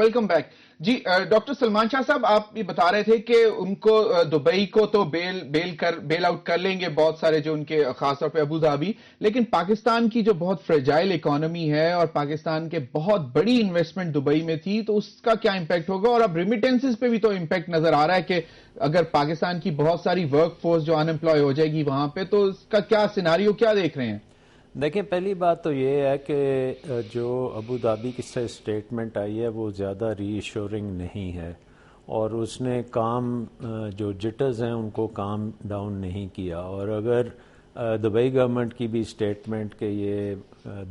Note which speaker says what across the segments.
Speaker 1: Welcome back جی. Doctor Salman شاہ صاحب، آپ یہ بتا رہے تھے کہ ان کو دبئی کو تو بیل آؤٹ کر لیں گے بہت سارے جو ان کے، خاص طور پہ ابو ظہبی، لیکن پاکستان کی جو بہت فرجائل اکانومی ہے اور پاکستان کے بہت بڑی انویسٹمنٹ دبئی میں تھی، تو اس کا کیا امپیکٹ ہوگا؟ اور اب ریمیٹنسز پہ بھی تو امپیکٹ نظر آ رہا ہے کہ اگر پاکستان کی بہت ساری ورک فورس جو ان امپلائے ہو جائے گی وہاں پہ، تو اس کا کیا سیناریو کیا دیکھ رہے ہیں؟
Speaker 2: دیکھیں، پہلی بات تو یہ ہے کہ جو ابو ظہبی کی سے اسٹیٹمنٹ آئی ہے وہ زیادہ ری ایشورنگ نہیں ہے، اور اس نے جو جٹرز ہیں ان کو کام ڈاؤن نہیں کیا. اور اگر دبئی گورنمنٹ کی بھی اسٹیٹمنٹ کہ یہ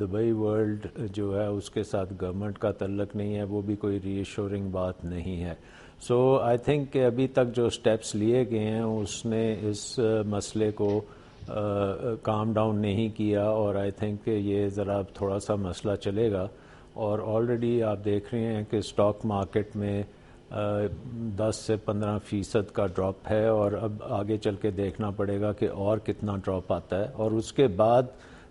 Speaker 2: دبئی ورلڈ جو ہے اس کے ساتھ گورنمنٹ کا تعلق نہیں ہے، وہ بھی کوئی ری ایشورنگ بات نہیں ہے. سو آئی تھنک کہ ابھی تک جو اسٹیپس لیے گئے ہیں اس نے اس مسئلے کو کام ڈاؤن نہیں کیا، اور آئی تھنک کہ یہ ذرا تھوڑا سا مسئلہ چلے گا. اور آلریڈی آپ دیکھ رہے ہیں کہ اسٹاک مارکیٹ میں 10 سے 15% کا ڈراپ ہے، اور اب آگے چل کے دیکھنا پڑے گا کہ اور کتنا ڈراپ آتا ہے. اور اس کے بعد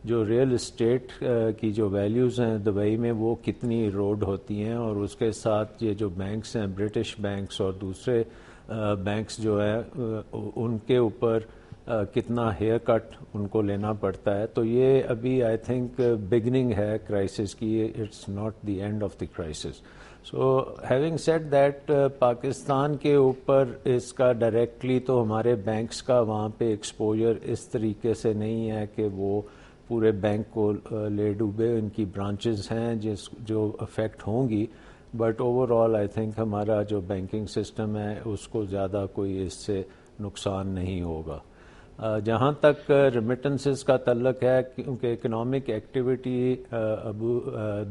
Speaker 2: جو ریئل اسٹیٹ کی جو ویلیوز ہیں دبئی میں وہ کتنی ایروڈ ہوتی ہیں، اور اس کے ساتھ یہ جو بینکس ہیں، برٹش بینکس اور دوسرے بینکس جو ہیں، ان کے اوپر کتنا ہیئر کٹ ان کو لینا پڑتا ہے. تو یہ ابھی آئی تھنک بگننگ ہے کرائسس کی، it's not the end of the crisis. So having said that, Pakistan کے اوپر اس کا ڈائریکٹلی تو ہمارے بینکس کا وہاں پہ ایکسپوجر اس طریقے سے نہیں ہے کہ وہ پورے بینک کو لے ڈوبے. ان کی برانچز ہیں جو افیکٹ ہوں گی، but over all I think ہمارا جو بینکنگ سسٹم ہے اس کو زیادہ کوئی اس سے نقصان نہیں ہوگا. جہاں تک ریمیٹنسز کا تعلق ہے، کیونکہ اکنامک ایکٹیویٹی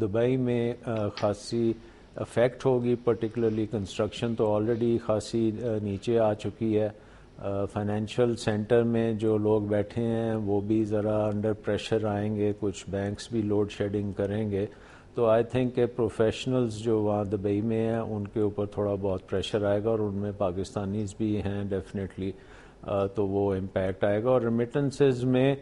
Speaker 2: دبئی میں خاصی افیکٹ ہوگی، پرٹیکولرلی کنسٹرکشن تو آلریڈی خاصی نیچے آ چکی ہے. فائنینشیل سینٹر میں جو لوگ بیٹھے ہیں وہ بھی ذرا انڈر پریشر آئیں گے، کچھ بینکس بھی لوڈ شیڈنگ کریں گے. تو آئی تھنک کہ پروفیشنلز جو وہاں دبئی میں ہیں ان کے اوپر تھوڑا بہت پریشر آئے گا، اور ان میں پاکستانیز بھی ہیں ڈیفینیٹلی، تو وہ امپیکٹ آئے گا. اور ریمیٹنسز میں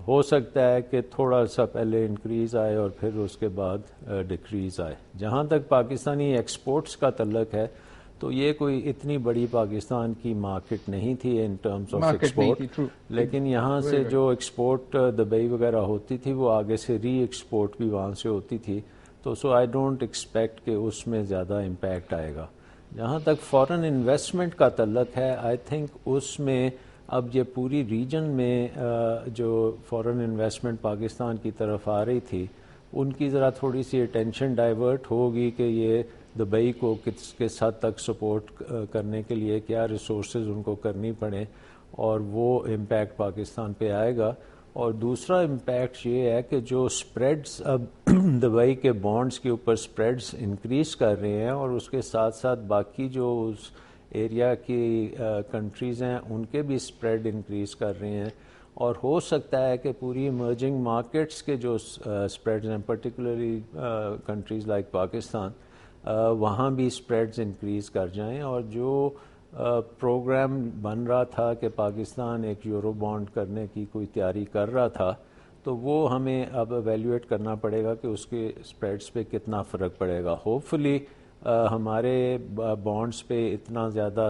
Speaker 2: ہو سکتا ہے کہ تھوڑا سا پہلے انکریز آئے اور پھر اس کے بعد ڈکریز آئے. جہاں تک پاکستانی ایکسپورٹس کا تعلق ہے تو یہ کوئی اتنی بڑی پاکستان کی مارکیٹ نہیں تھی ان ٹرمز آف ایکسپورٹ، لیکن یہاں سے جو ایکسپورٹ دبئی وغیرہ ہوتی تھی وہ آگے سے ری ایکسپورٹ بھی وہاں سے ہوتی تھی. تو سو آئی ڈونٹ ایکسپیکٹ کہ اس میں زیادہ امپیکٹ آئے گا. جہاں تک فارن انویسٹمنٹ کا تعلق ہے، آئی تھنک اس میں اب یہ پوری ریجن میں جو فارن انویسٹمنٹ پاکستان کی طرف آ رہی تھی ان کی ذرا تھوڑی سی اٹینشن ڈائیورٹ ہوگی کہ یہ دبئی کو کس حد تک سپورٹ کرنے کے لیے کیا ریسورسز ان کو کرنی پڑیں، اور وہ امپیکٹ پاکستان پہ آئے گا. اور دوسرا امپیکٹ یہ ہے کہ جو سپریڈز اب دبئی کے بانڈز کے اوپر سپریڈز انکریز کر رہے ہیں، اور اس کے ساتھ ساتھ باقی جو اس ایریا کی کنٹریز ہیں ان کے بھی سپریڈ انکریز کر رہے ہیں. اور ہو سکتا ہے کہ پوری ایمرجنگ مارکیٹس کے جو سپریڈز ہیں، پرٹیکولرلی کنٹریز لائک پاکستان، وہاں بھی سپریڈز انکریز کر جائیں. اور جو پروگرام بن رہا تھا کہ پاکستان ایک یورو بانڈ کرنے کی کوئی تیاری کر رہا تھا، تو وہ ہمیں اب ایویلیویٹ کرنا پڑے گا کہ اس کے سپریڈز پہ کتنا فرق پڑے گا. ہوپ فلی ہمارے بانڈز پہ اتنا زیادہ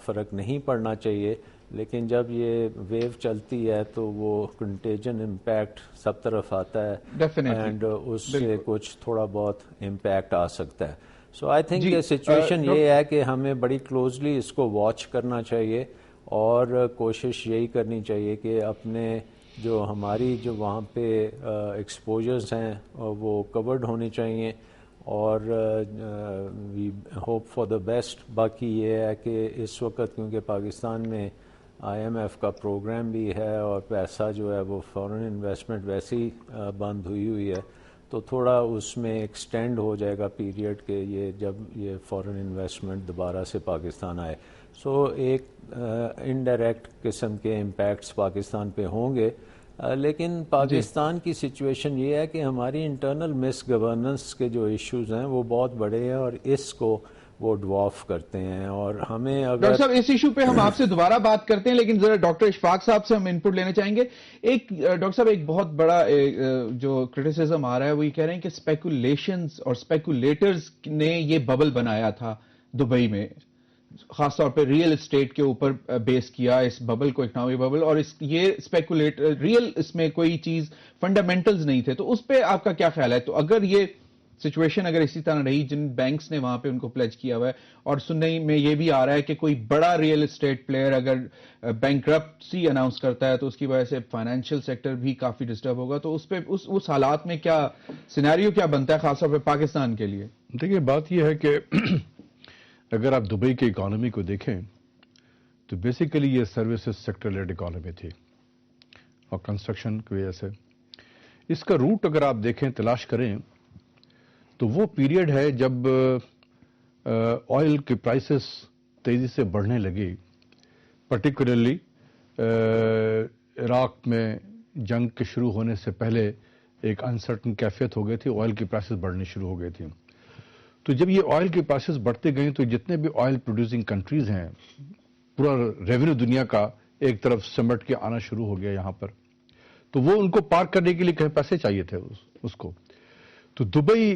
Speaker 2: فرق نہیں پڑنا چاہیے، لیکن جب یہ ویو چلتی ہے تو وہ کنٹیجن امپیکٹ سب طرف آتا ہے، اینڈ اس سے کچھ تھوڑا بہت امپیکٹ آ سکتا ہے. سو آئی تھنک یہ سچویشن یہ ہے کہ ہمیں بڑی کلوزلی اس کو واچ کرنا چاہیے، اور کوشش یہی کرنی چاہیے کہ اپنے جو ہماری جو وہاں پہ ایکسپوجرز ہیں وہ کورڈ ہونی چاہیے، اور we hope for the best. باقی یہ ہے کہ اس وقت کیونکہ پاکستان میں آئی ایم ایف کا پروگرام بھی ہے اور پیسہ جو ہے وہ فارن انویسٹمنٹ ویسے ہی بند ہوئی ہے، تو تھوڑا اس میں ایکسٹینڈ ہو جائے گا پیریڈ کہ یہ جب یہ فارن انویسٹمنٹ دوبارہ سے پاکستان آئے. سو ایک انڈائریکٹ قسم کے امپیکٹس پاکستان پہ ہوں گے. لیکن پاکستان کی سچویشن یہ ہے کہ ہماری انٹرنل مس گورننس کے جو ایشوز ہیں وہ بہت بڑے ہیں، اور اس کو وہ ڈوارف کرتے ہیں. اور ہمیں اگر
Speaker 1: ڈاکٹر صاحب اس ایشو پہ ہم آپ سے دوبارہ بات کرتے ہیں، لیکن ذرا ڈاکٹر اشفاق صاحب سے ہم انپٹ لینا چاہیں گے. ڈاکٹر صاحب ایک بہت بڑا جو کرٹیسزم آ رہا ہے وہ یہ کہہ رہے ہیں کہ اسپیکولیشنز اور اسپیکولیٹرز نے یہ ببل بنایا تھا دبئی میں، خاص طور پہ ریئل اسٹیٹ کے اوپر بیس کیا اس ببل کو، اکنامی ببل، اور یہ اسپیکولیٹ ریئل اس میں کوئی چیز فنڈامنٹلز نہیں تھے. تو اس پہ آپ کا کیا خیال ہے؟ تو اگر یہ سچویشن اگر اسی طرح رہی، جن بینکس نے وہاں پہ ان کو پلیج کیا ہوا ہے، اور سننے میں یہ بھی آ رہا ہے کہ کوئی بڑا ریئل اسٹیٹ پلیئر اگر بینکرپسی اناؤنس کرتا ہے تو اس کی وجہ سے فائنینشیل سیکٹر بھی کافی ڈسٹرب ہوگا، تو اس پہ اس حالات میں کیا سینیریو کیا بنتا ہے خاص طور پہ پاکستان کے لیے؟
Speaker 3: دیکھیے بات یہ ہے کہ اگر آپ دبئی کی اکانومی کو دیکھیں تو بیسیکلی یہ سروسز سیکٹر لیڈ اکانومی تھی اور کنسٹرکشن کی وجہ سے. اس کا روٹ اگر آپ دیکھیں، تلاش کریں، تو وہ پیریڈ ہے جب آئل کے پرائسز تیزی سے بڑھنے لگی، پرٹیکولرلی عراق میں جنگ کے شروع ہونے سے پہلے ایک انسرٹن کیفیت ہو گئی تھی، آئل کی پرائسز بڑھنی شروع ہو گئی تھی. تو جب یہ آئل کی پرائسز بڑھتے گئیں تو جتنے بھی آئل پروڈیوسنگ کنٹریز ہیں، پورا ریونیو دنیا کا ایک طرف سمٹ کے آنا شروع ہو گیا یہاں پر. تو وہ ان کو پار کرنے کے لیے کہیں پیسے چاہیے تھے اس کو. تو Dubai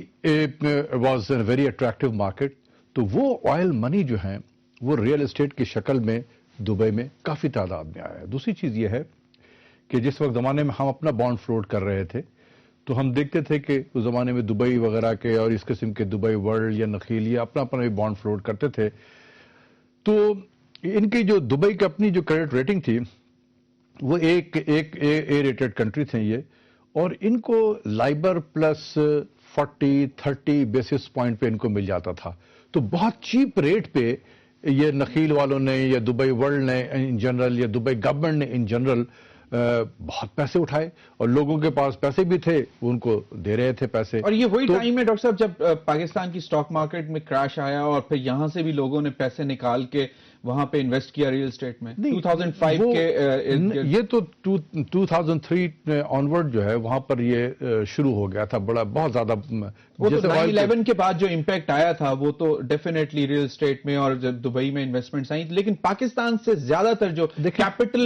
Speaker 3: was a very attractive market. تو وہ آئل منی جو ہیں وہ ریئل اسٹیٹ کی شکل میں دبئی میں کافی تعداد میں آیا ہے. دوسری چیز یہ ہے کہ جس وقت زمانے میں ہم اپنا بانڈ فلوٹ کر رہے تھے تو ہم دیکھتے تھے کہ اس زمانے میں دبئی وغیرہ کے اور اس قسم کے دبئی ورلڈ یا نخیل یا اپنا بھی بانڈ فلوٹ کرتے تھے. تو ان کی جو دبئی کی اپنی جو کریڈٹ ریٹنگ تھی وہ ایک اے ریٹڈ کنٹری تھے یہ، اور ان کو لائبر پلس 40-30 بیسس پوائنٹ پہ ان کو مل جاتا تھا. تو بہت چیپ ریٹ پہ یہ نخیل والوں نے یا دبئی ورلڈ نے ان جنرل یا دبئی گورنمنٹ نے ان جنرل بہت پیسے اٹھائے، اور لوگوں کے پاس پیسے بھی تھے وہ ان کو دے رہے تھے پیسے.
Speaker 1: اور یہ وہی ٹائم ہے ڈاکٹر صاحب جب پاکستان کی سٹاک مارکیٹ میں کریش آیا اور پھر یہاں سے بھی لوگوں نے پیسے نکال کے وہاں پہ انویسٹ کیا ریل اسٹیٹ میں 2005 کے.
Speaker 3: یہ تو 2003 آنورڈ جو ہے وہاں پر یہ شروع ہو گیا تھا بہت زیادہ.
Speaker 1: وہ تو 9/11 کے بعد جو امپیکٹ آیا تھا وہ تو ڈیفینیٹلی ریل اسٹیٹ میں اور جب دبئی میں انویسٹمنٹس آئیں، لیکن پاکستان سے زیادہ تر جو کیپٹل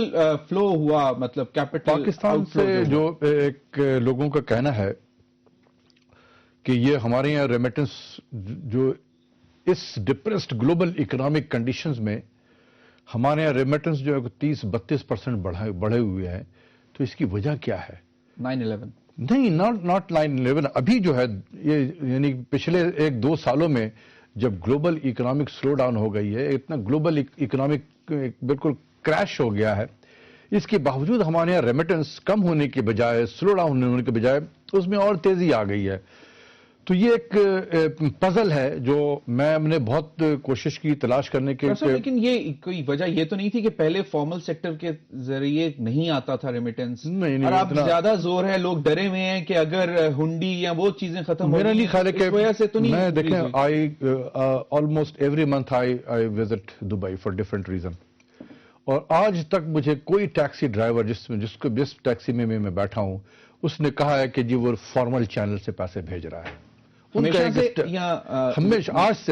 Speaker 1: فلو ہوا، مطلب کیپٹل
Speaker 3: پاکستان سے جو ایک لوگوں کا کہنا ہے کہ یہ ہمارے یہاں ریمیٹنس جو اس ڈپریسڈ گلوبل اکنامک کنڈیشنز میں ہمارے یہاں ریمیٹنس جو ہے 30-32% بڑھے ہوئے ہیں. تو اس کی وجہ کیا ہے؟
Speaker 1: 9/11
Speaker 3: نہیں، ناٹ 9/11. ابھی جو ہے یہ یعنی پچھلے 1-2 سالوں میں جب گلوبل اکنامک سلو ڈاؤن ہو گئی ہے، اتنا گلوبل اکنامک بالکل کریش ہو گیا ہے، اس کے باوجود ہمارے یہاں ریمیٹنس کم ہونے کے بجائے، سلو ڈاؤن ہونے کے بجائے اس میں اور تیزی آ گئی ہے. تو یہ ایک پزل ہے جو میں نے بہت کوشش کی تلاش کرنے کے.
Speaker 1: لیکن یہ کوئی وجہ یہ تو نہیں تھی کہ پہلے فارمل سیکٹر کے ذریعے نہیں آتا تھا ریمیٹنس، اور اب زیادہ زور ہے، لوگ ڈرے ہوئے ہیں کہ اگر ہنڈی یا وہ چیزیں ختم ہو گئی اس وجہ سے تو نہیں.
Speaker 3: میں دیکھیں almost every month I visit Dubai for different reason, اور آج تک مجھے کوئی ٹیکسی ڈرائیور جس ٹیکسی میں میں بیٹھا ہوں اس نے کہا ہے کہ جی وہ فارمل چینل سے پیسے بھیج رہا ہے. ہمیشہ آج سے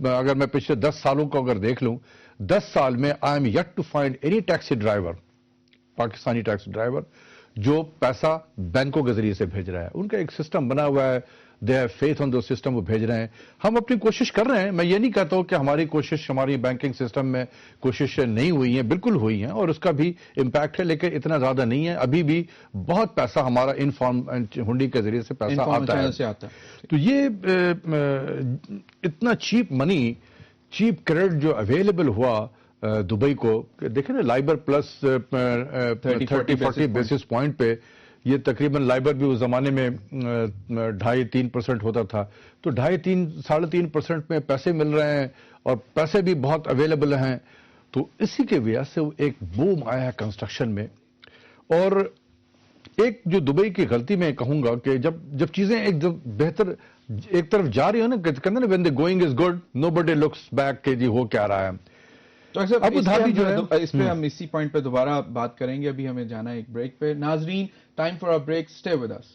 Speaker 3: اگر میں پچھلے 10 سالوں کو اگر دیکھ لوں، 10 سال میں I am yet to find any taxi driver, Pakistani taxi driver جو پیسہ بینکوں کے ذریعے سے بھیج رہا ہے. ان کا ایک سسٹم بنا ہوا ہے، they have faith on the system, وہ بھیج رہے ہیں. ہم اپنی کوشش کر رہے ہیں، میں یہ نہیں کہتا ہوں کہ ہماری کوشش، ہماری بینکنگ سسٹم میں کوششیں نہیں ہوئی ہیں، بالکل ہوئی ہیں اور اس کا بھی امپیکٹ ہے، لیکن اتنا زیادہ نہیں ہے. ابھی بھی بہت پیسہ ہمارا انفارم ہنڈی کے ذریعے سے پیسہ آتا ہے. تو یہ اتنا چیپ منی، چیپ کریڈٹ جو اویلیبل ہوا دبئی کو، دیکھیں نا لائبر پلس 30-40 بیسس پوائنٹ پہ، یہ تقریباً لائبر بھی اس زمانے میں 2.5-3% ہوتا تھا. تو 2.5-3.5% میں پیسے مل رہے ہیں اور پیسے بھی بہت اویلیبل ہیں. تو اسی کے وجہ سے ایک بوم آیا ہے کنسٹرکشن میں. اور ایک جو دبئی کی غلطی میں کہوں گا کہ جب چیزیں ایک بہتر ایک طرف جا رہی ہو نا، کہتے ہیں نا when the going is good nobody looks back کہ جی ہو کیا رہا ہے.
Speaker 1: تو ابو دھابی جو ہے اس پہ ہم اسی پوائنٹ پہ دوبارہ بات کریں گے. ابھی ہمیں جانا ہے ایک بریک پہ. ناظرین، time for a break, stay with us.